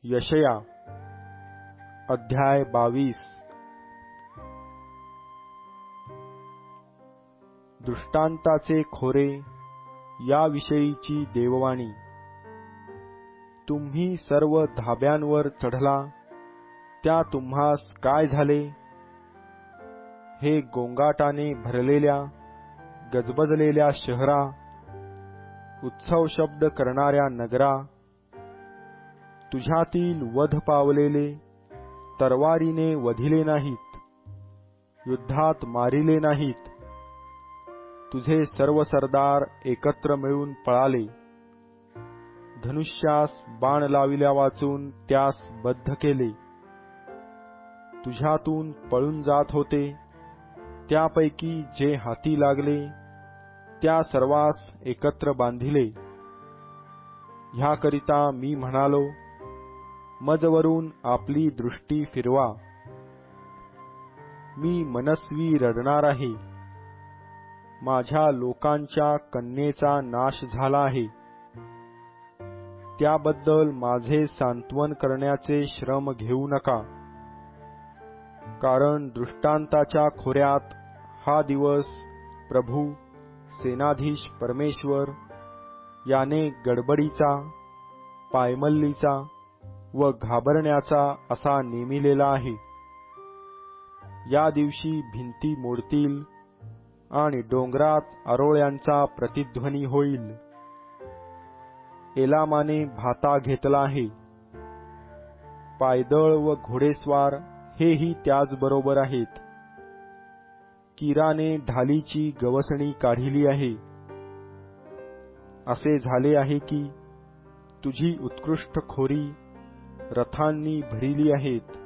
यशया अध्याय 22। दृष्टांताचे खोरे याविषयीची देववाणी। तुम्ही सर्व धाब्यांवर चढला, त्या तुम्हास काय झाले? हे गोंगाटाने भरलेल्या गजबजलेल्या शहरा, उत्सव शब्द करणाऱ्या नगरा, तुझ्यातील वध पावलेले तरवारीने वधिले नाहीत, युद्धात मारिले नाहीत, तुझे सर्व सरदार एकत्र मिळून पळाले, धनुष्यास बाण लाविल्या वाचून त्यास बद्ध केले, तुझ्यातून पळून जात होते त्यापैकी जे हाती लागले त्या सर्वांस एकत्र बांधिले। ह्याकरिता मी म्हणालो, मजवरून आपली दृष्टी फिरवा, मी मनस्वी रडणार आहे, माझ्या लोकांच्या कन्येचा नाश झाला आहे, त्याबद्दल माझे सांत्वन करण्याचे श्रम घेऊ नका, कारण दृष्टांताच्या खोऱ्यात हा दिवस प्रभू सेनाधीश परमेश्वर याने गडबडीचा, पायमल्लीचा व घाबरण्याचा असा नेमिलेला आहे। या दिवशी भिंती मोडतील आणि डोंगरात आरोळ्यांचा प्रतिध्वनी होईल। एलामाने भाता घेतला आहे, पायदळ व घोडेस्वार हेही त्याचबरोबर आहेत। कीराने ढालीची गवसणी काढिली आहे। असे झाले आहे की तुझी उत्कृष्ट खोरी रथांनी भरिली आहेत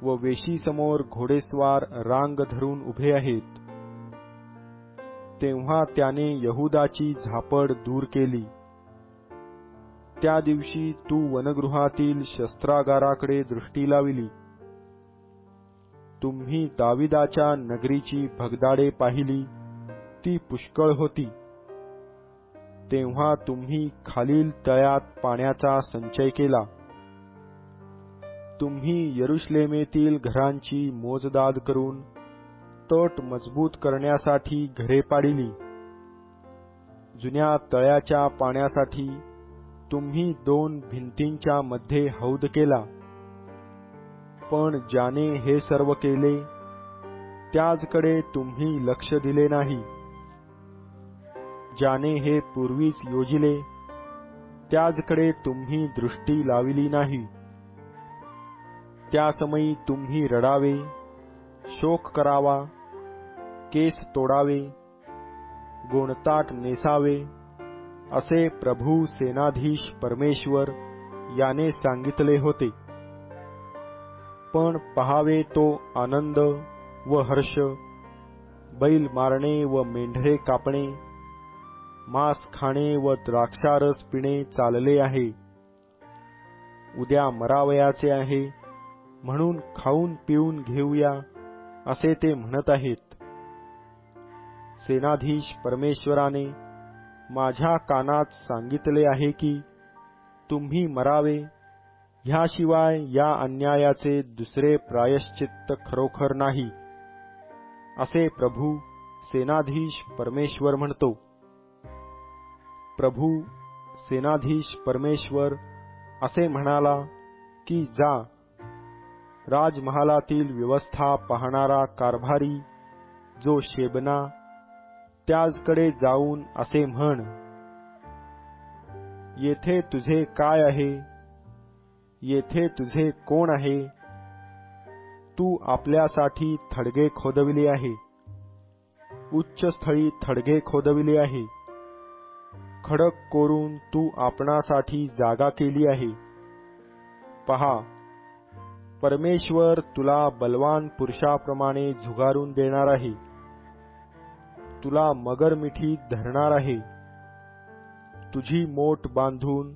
व वेशीसमोर घोडेस्वार रांग धरून उभे आहेत। तेव्हा त्याने यहुदाची झापड दूर केली। त्या दिवशी तू वनगृहातील शस्त्रागाराकडे दृष्टी लाविली। तुम्ही दाविदाच्या नगरीची भगदाडे पाहिली, ती पुष्कळ होती। तेव्हा तुम्ही खालील तळ्यात पाण्याचा संचय केला। तुम्ही यरुशलेमेतील घरांची मोजदाद करून तट मजबूत करण्यासाठी घरे पाडिली। जुन्या तळ्याच्या पाण्यासाठी तुम्ही 2 भिंतींच्या मध्ये हौद केला। पण ज्याने हे सर्व केले त्याचकडे तुम्ही लक्ष दिले नाही। ज्याने हे पूर्वीच योजिले त्याचकडे तुम्ही दृष्टी लाविली नाही। त्या समयी तुम्ही रडावे, शोक करावा, केस तोडावे, गोणताट नेसावे, असे प्रभू सेनाधीश परमेश्वर याने सांगितले होते। पण पहावे तो आनंद व हर्ष, बैल मारणे व मेंढरे कापणे, मांस खाणे व द्राक्षारस पिणे चालले आहे। उद्या मरावयाचे आहे म्हणून खाऊन पिऊन घेऊया असे ते म्हणत आहेत। सेनाधीश परमेश्वराने माझ्या कानात सांगितले आहे की तुम्ही मरावे, ह्याशिवाय या अन्यायाचे दुसरे प्रायश्चित्त खरोखर नाही, असे प्रभू सेनाधीश परमेश्वर म्हणतो। प्रभू सेनाधीश परमेश्वर असे म्हणाला की जा, राजमहालातील व्यवस्था पाहणारा कारभारी जो शेबना, त्याचकडे जाऊन असे म्हण, येथे तुझे काय आहे? येथे तुझे कोण आहे? तू आपल्यासाठी थडगे खोदविले आहे, उच्च स्थळी थडगे खोदविले आहे, खडक कोरून तू आपणासाठी जागा केली आहे। पहा, परमेश्वर तुला बलवान पुरुषाप्रमाणे झुगारून देणार आहे, तुला मगर मिठीत धरणार आहे, तुझी मोठ बांधून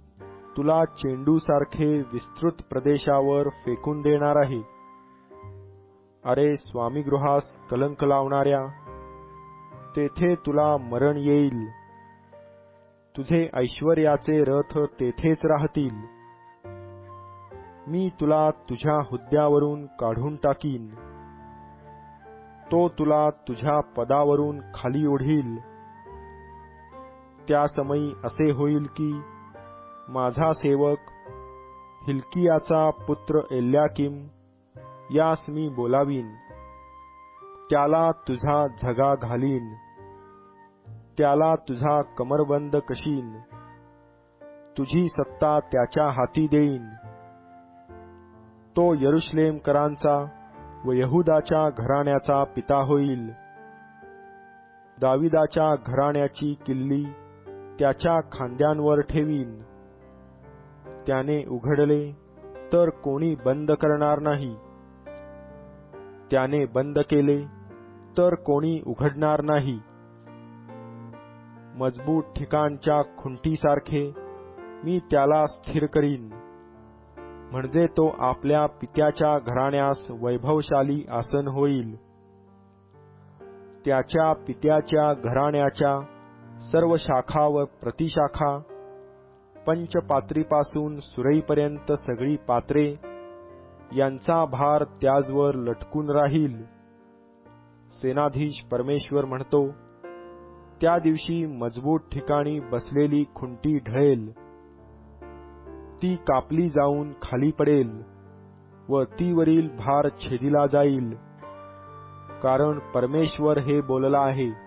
तुला चेंडूसारखे विस्तृत प्रदेशावर फेकून देणार आहे। अरे स्वामीगृहास कलंक लावणाऱ्या, तेथे तुला मरण येईल, तुझे ऐश्वर्याचे रथ तेथेच राहतील। मी तुला तुझ्या हुद्द्यावरून काढून टाकीन. तो तुला तुझ्या पदावरून खाली ओढील. त्या समयी असे होईल की माझा सेवक हिल्कियाचा पुत्र एल्याकीम यास मी बोलावीन. त्याला तुझा झगा घालीन. त्याला तुझा कमरबंद कशीन. तुझी सत्ता त्याच्या हाती देईन. तो यरुशलेमकरांचा व यहुदाच्या घराण्याचा पिता होईल. दाविदाच्या घराण्याची किल्ली त्याच्या खांद्यांवर ठेवीन. त्याने उघडले तर कोणी बंद करणार नाही. त्याने बंद केले तर कोणी उघडणार नाही. मजबूत ठिकाणच्या खुंटीसारखे मी त्याला स्थिर करीन. म्हणजे तो आपल्या पित्याच्या घराण्यास वैभवशाली आसन होईल. त्याच्या पित्याच्या घराण्याच्या सर्व शाखा व प्रतिशाखा, पंचपात्रीपासून सुरईपर्यंत सगळी पात्रे यांचा भार त्याजवर लटकून राहील. सेनाधीश परमेश्वर म्हणतो, त्या दिवशी मजबूत ठिकाणी बसलेली खुंटी ढळेल. ती कापली जाऊन खाली पडेल व तीवरील भार छेदिला जाईल. कारण परमेश्वर हे बोलला आहे,